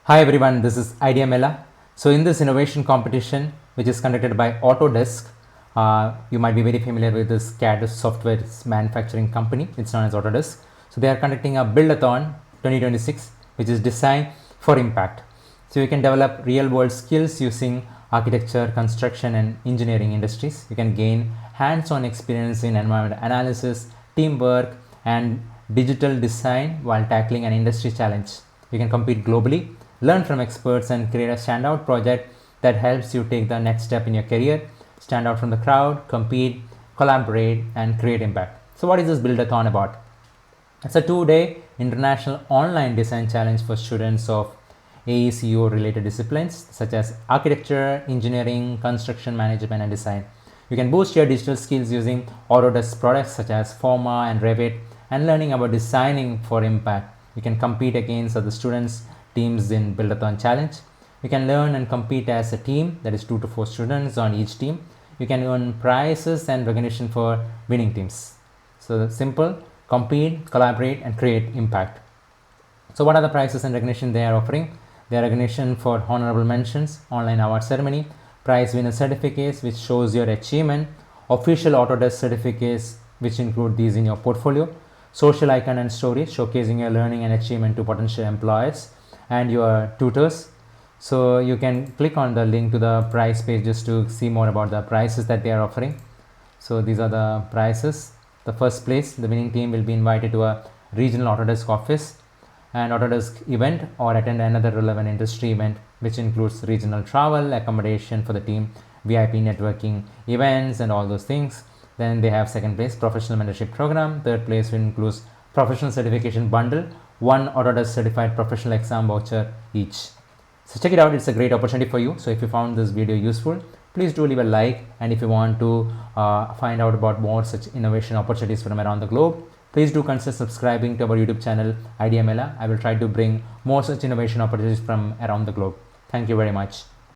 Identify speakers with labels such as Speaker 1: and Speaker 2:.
Speaker 1: Hi everyone, this is Idea Mela. So in this innovation competition, which is conducted by AutoDesk, you might be very familiar with this CAD software manufacturing company. It's known as AutoDesk. So they are conducting a Buildathon 2026, which is designed for impact. So you can develop real-world skills using architecture, construction, and engineering industries. You can gain hands-on experience in environment analysis, teamwork, and digital design while tackling an industry challenge. You can compete globally, learn from experts, and create a standout project that helps you take the next step in your career. Stand out from the crowd, compete, collaborate, and create impact. So what is this Buildathon about? It's a 2-day international online design challenge for students of AECO related disciplines such as architecture, engineering, construction management, and design. You can boost your digital skills using Autodesk products such as Forma and Revit and learning about designing for impact. You can compete against other students' teams in Buildathon challenge. You can learn and compete as a team, that is 2 to 4 students on each team. You can earn prizes and recognition for winning teams. So simple, compete, collaborate, and create impact. So what are the prizes and recognition they are offering? They are recognition for honorable mentions, online award ceremony, prize winner certificates which shows your achievement, official Autodesk certificates which include these in your portfolio, social icon and stories showcasing your learning and achievement to potential employers and your tutors. So you can click on the link to the prize page just to see more about the prizes that they are offering. So these are the prizes. The first place, the winning team will be invited to a regional Autodesk office and Autodesk event or attend another relevant industry event which includes regional travel, accommodation for the team, VIP networking events and all those things. Then they have second place, professional mentorship program. Third place includes professional certification bundle, one Autodesk certified professional exam voucher each. So check it out, it's a great opportunity for you. So if you found this video useful, please do leave a like, and if you want to find out about more such innovation opportunities from around the globe, please do consider subscribing to our YouTube channel Idea Mela. I will try to bring more such innovation opportunities from around the globe. Thank you very much.